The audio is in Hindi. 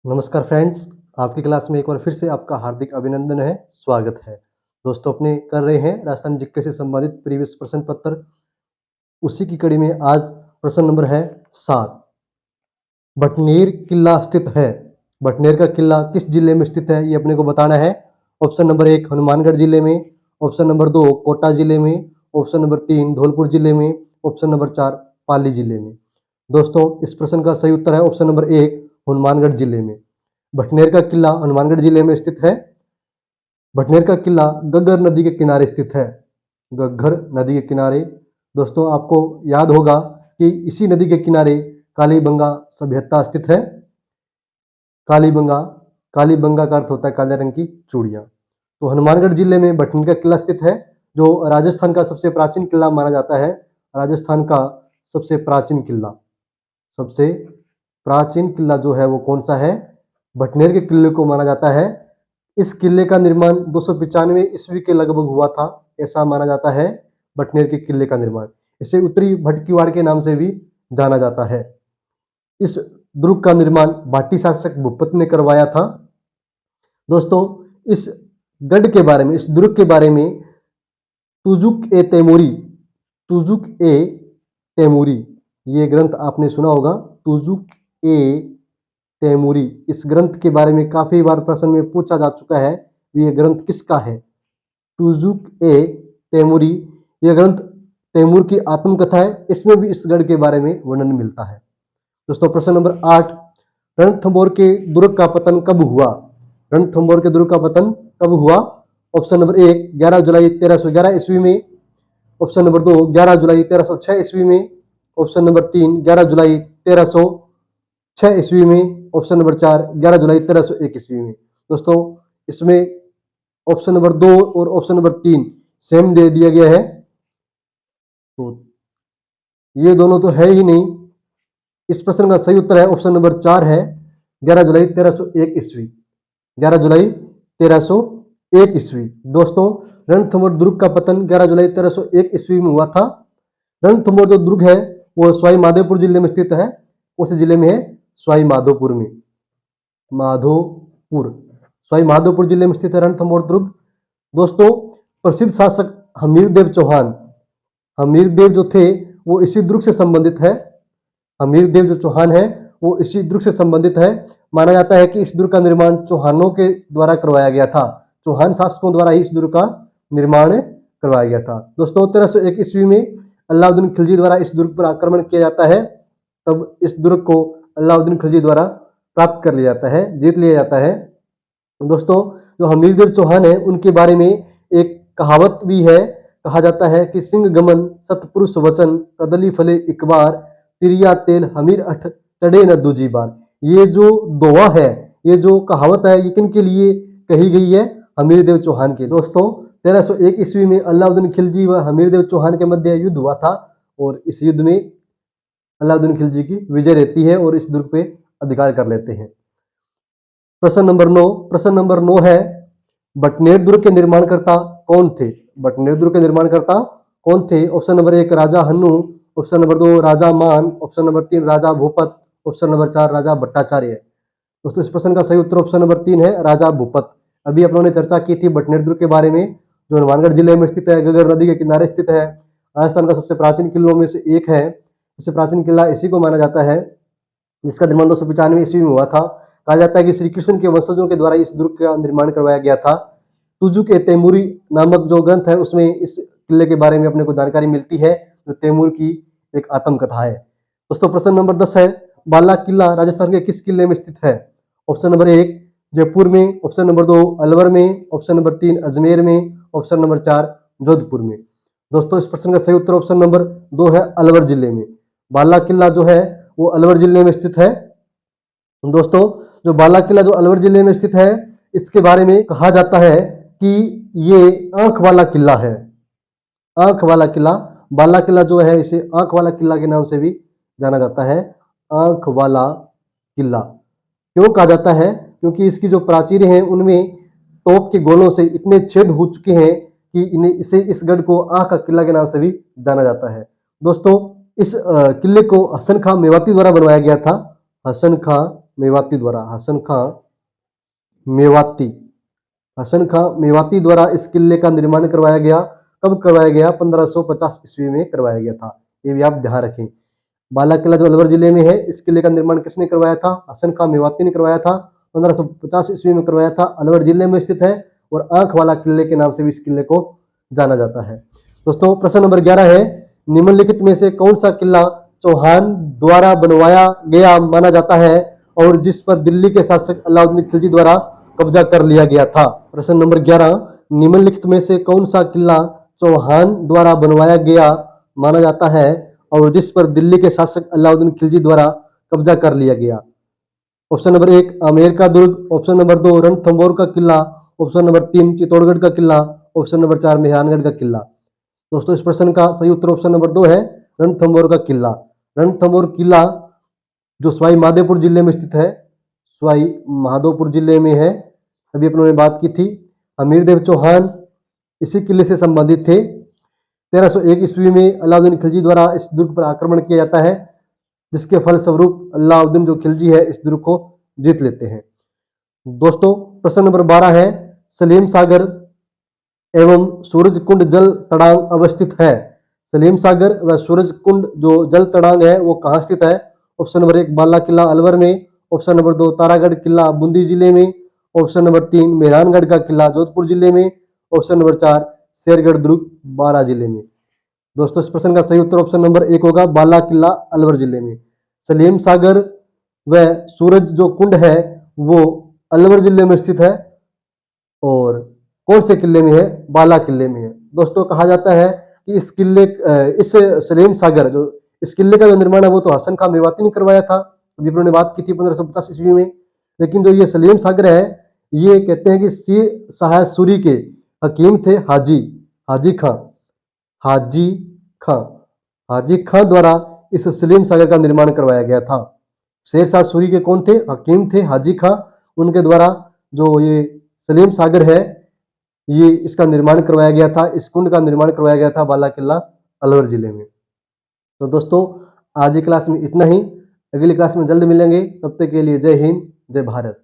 नमस्कार फ्रेंड्स, आपकी क्लास में एक बार फिर से आपका हार्दिक अभिनंदन है, स्वागत है। दोस्तों अपने कर रहे हैं राजस्थान जीके से संबंधित प्रीवियस प्रश्न पत्र। उसी की कड़ी में आज प्रश्न नंबर है 7। भटनेर किला स्थित है। भटनेर का किला किस जिले में स्थित है, ये अपने को बताना है। ऑप्शन नंबर 1 हनुमानगढ़ जिले में, ऑप्शन नंबर 2 कोटा जिले में, ऑप्शन नंबर 3 धौलपुर जिले में, ऑप्शन नंबर 4 पाली जिले में। दोस्तों इस प्रश्न का सही उत्तर है ऑप्शन नंबर 1 हनुमानगढ़ जिले में। भटनेर का किला हनुमानगढ़ जिले में स्थित है। भटनेर का किला घग्गर नदी के किनारे स्थित है। घग्गर नदी के किनारे। दोस्तों आपको याद होगा कि इसी नदी के किनारे कालीबंगा सभ्यता स्थित है। कालीबंगा, कालीबंगा का अर्थ होता है काले रंग की चूड़ियां। तो हनुमानगढ़ जिले में भटनेर का किला स्थित है, जो राजस्थान का सबसे प्राचीन किला माना जाता है। राजस्थान का सबसे प्राचीन किला, सबसे प्राचीन किला जो है वो कौन सा है? भटनेर के किले को माना जाता है। इस किले का निर्माण 295 ईस्वी के लगभग हुआ था, ऐसा माना जाता है। भटनेर के किले का निर्माण, इसे उत्तरी भटकीवाड़ के नाम से भी जाना जाता है। इस दुर्ग का निर्माण भाटी शासक भूपत ने करवाया था। दोस्तों इस गढ़ के बारे में, इस दुर्ग के बारे में तुजुक ए तैमूरी, तुजुक ए तैमूरी, ये ग्रंथ आपने सुना होगा। तुजुक ए तैमूरी, इस ग्रंथ के बारे में काफी बार प्रश्न में पूछा जा चुका है, ये ग्रंथ किसका है? तुजुक ए तैमूरी, यह ग्रंथ तैमूर की आत्मकथा है। इसमें भी इस गढ़ के बारे में वर्णन मिलता है। दोस्तों प्रश्न नंबर 8, रणथंभौर के दुर्ग का पतन कब हुआ? रणथंभौर के दुर्ग का पतन कब हुआ? ऑप्शन नंबर 1 11 जुलाई 1311 ईस्वी में, ऑप्शन नंबर 2 11 जुलाई 1306 ईस्वी में, ऑप्शन नंबर 3 11 जुलाई 1306 ईस्वी में, ऑप्शन नंबर 4 11 जुलाई 1301 ईस्वी में। दोस्तों इसमें ऑप्शन नंबर 2 और ऑप्शन नंबर 3 सेम दे दिया गया है, तो ये दोनों तो है ही नहीं। इस प्रश्न का सही उत्तर है ऑप्शन नंबर 4 है 11 जुलाई 1301 ईस्वी। 11 जुलाई 1301 ईस्वी। दोस्तों रणथंभौर दुर्ग का पतन 11 जुलाई 1301 ईस्वी में हुआ था। रणथंभौर जो दुर्ग है वो सवाई माधोपुर जिले में स्थित है। उस जिले में है सवाई माधोपुर में, माधोपुर, सवाई माधोपुर जिले में स्थित है रणथंभौर दुर्ग। दोस्तों प्रसिद्ध शासक हमीरदेव चौहान, हमीरदेव जो थे वो इसी दुर्ग से संबंधित है। हमीरदेव जो चौहान है वो इसी दुर्ग से संबंधित है। माना जाता है कि इस दुर्ग का निर्माण चौहानों के द्वारा करवाया गया था। चौहान शासकों द्वारा ही इस दुर्ग का निर्माण करवाया गया था। दोस्तों 1301 ईस्वी में अलाउद्दीन खिलजी द्वारा इस दुर्ग पर आक्रमण किया जाता है। तब इस दुर्ग को अलाउद्दीन खिलजी द्वारा प्राप्त कर लिया जाता है, जीत लिया जाता है। दोस्तों जो हमीरदेव चौहान है उनके बारे में एक कहावत भी है। कहा जाता है कि सिंह गमन सतपुरुष वचन कदली फले एक बार, तिरिया तेल हमीर अठ चढ़े न दूजी बार। ये जो दोहा है, ये जो कहावत है, ये किन के लिए कही गई है? हमीरदेव चौहान के। दोस्तों 1301 ईस्वी में अलाउद्दीन खिलजी व हमीरदेव चौहान के मध्य युद्ध हुआ था और इस युद्ध में अलाउद्दीन खिलजी की विजय रहती है और इस दुर्ग पे अधिकार कर लेते हैं। प्रश्न नंबर 9, प्रश्न नंबर 9 है भटनेर दुर्ग के निर्माणकर्ता कौन थे? भटनेर दुर्ग के निर्माणकर्ता कौन थे? ऑप्शन नंबर 1 राजा हन्नू, ऑप्शन नंबर 2 राजा मान, ऑप्शन नंबर 3 राजा भूपत, ऑप्शन नंबर 4 राजा भट्टाचार्य। दोस्तों इस प्रश्न का सही उत्तर ऑप्शन नंबर 3 है राजा भूपत। अभी अपन ने चर्चा की थी भटनेर दुर्ग के बारे में, जो हनुमानगढ़ जिले में स्थित है, घग्गर नदी के किनारे स्थित है, राजस्थान का सबसे प्राचीन किलों में से एक है। सबसे प्राचीन किला इसी को माना जाता है, जिसका निर्माण 295 ईस्वी में हुआ था। कहा जाता है कि श्री कृष्ण के वंशजों के द्वारा इस दुर्ग का निर्माण करवाया गया था। तुजुक ए तैमूरी नामक जो ग्रंथ है उसमें इस किले के बारे में अपने को जानकारी मिलती है, जो तैमूर की एक आत्मकथा है। दोस्तों प्रश्न नंबर 10 है बाला किला राजस्थान के किस किले में स्थित है? ऑप्शन नंबर 1 जयपुर में, ऑप्शन नंबर 2 अलवर में, ऑप्शन नंबर 3 अजमेर में, ऑप्शन नंबर 4 जोधपुर में। दोस्तों इस प्रश्न का सही उत्तर ऑप्शन नंबर 2 है अलवर जिले में। बाला किला जो है वो अलवर जिले में स्थित है। दोस्तों जो बाला किला जो अलवर जिले में स्थित है, इसके बारे में कहा जाता है कि ये आंख वाला किला है। आंख वाला किला, बाला किला जो है इसे आंख वाला किला के नाम से भी जाना जाता है। आंख वाला किला क्यों कहा जाता है? क्योंकि इसकी जो प्राचीरें हैं उनमें तोप के गोलों से इतने छेद हो चुके हैं कि इस गढ़ को आंख का किला के नाम से भी जाना जाता है। दोस्तों इस किले को हसन खां मेवाती द्वारा बनवाया गया था। हसन खां मेवाती द्वारा, हसन खां मेवाती, हसन खां मेवाती द्वारा इस किले का निर्माण करवाया गया। कब करवाया गया? 1550 ईस्वी में करवाया गया था। ये भी आप ध्यान रखें। बाला किला जो अलवर जिले में है, इस किले का निर्माण किसने करवाया था? हसन खां मेवाती ने करवाया था। 1550 ईस्वी में करवाया था। अलवर जिले में स्थित है और आंख वाला किले के नाम से भी इस किले को जाना जाता है। दोस्तों प्रश्न नंबर 11 है, निम्नलिखित में से कौन सा किला चौहान द्वारा बनवाया गया माना जाता है और जिस पर दिल्ली के शासक अलाउद्दीन खिलजी द्वारा कब्जा कर लिया गया था? प्रश्न नंबर 11, निम्नलिखित में से कौन सा किला चौहान द्वारा बनवाया गया माना जाता है और जिस पर दिल्ली के शासक अलाउद्दीन खिलजी द्वारा कब्जा कर लिया गया? ऑप्शन नंबर 1 आमेर का दुर्ग, ऑप्शन नंबर 2 रणथंभौर का किला, ऑप्शन नंबर 3 चित्तौड़गढ़ का किला, ऑप्शन नंबर 4 मेहरानगढ़ का किला। दोस्तों इस प्रश्न का सही उत्तर ऑप्शन नंबर 2 है, रणथंभौर का किला। रणथंभौर किला जो सवाई माधोपुर जिले में स्थित है, सवाई माधोपुर जिले में है। अभी अपन ने बात की थी। अमीरदेव चौहान इसी किले से संबंधित थे। 1301 ईस्वी में अलाउद्दीन खिलजी द्वारा इस दुर्ग पर आक्रमण किया जाता है, जिसके फलस्वरूप अलाउद्दीन जो खिलजी है इस दुर्ग को जीत लेते हैं। दोस्तों प्रश्न नंबर 12 है, सलीम सागर एवं सूरज कुंड जल तड़ांग अवस्थित है। सलीम सागर व सूरज कुंड जो जल तड़ांग है वो कहाँ स्थित है? ऑप्शन नंबर 1 बाला किला अलवर में, ऑप्शन नंबर 2 तारागढ़ किला बूंदी जिले में, ऑप्शन नंबर 3 मेहरानगढ़ का किला जोधपुर जिले में, ऑप्शन नंबर 4 शेरगढ़ दुर्ग बारा जिले में। दोस्तों इस प्रश्न का सही उत्तर ऑप्शन नंबर 1 होगा, बाला किला अलवर जिले में। सलीम सागर व सूरज जो कुंड है वो अलवर जिले में स्थित है और कौन से किले में है? बाला किले में है। दोस्तों कहा जाता है कि इस सलीम सागर जो इस किले का जो निर्माण है वो तो हसन खां मेवाती ने करवाया था। अभी उन्होंने बात की थी 1550 ईस्वी में। लेकिन जो ये सलीम सागर है, ये कहते हैं कि सी शाह सूरी के हकीम थे हाजी खां हाजी खां हाजी खां द्वारा इस सलीम सागर का निर्माण करवाया गया था। शेर शाह सूरी के कौन थे? हकीम थे हाजी खां। उनके द्वारा जो ये सलीम सागर है ये इसका निर्माण करवाया गया था। इस कुंड का निर्माण करवाया गया था बाला किला अलवर जिले में। तो दोस्तों आज की क्लास में इतना ही। अगली क्लास में जल्द मिलेंगे। तब तक के लिए जय हिंद, जय भारत।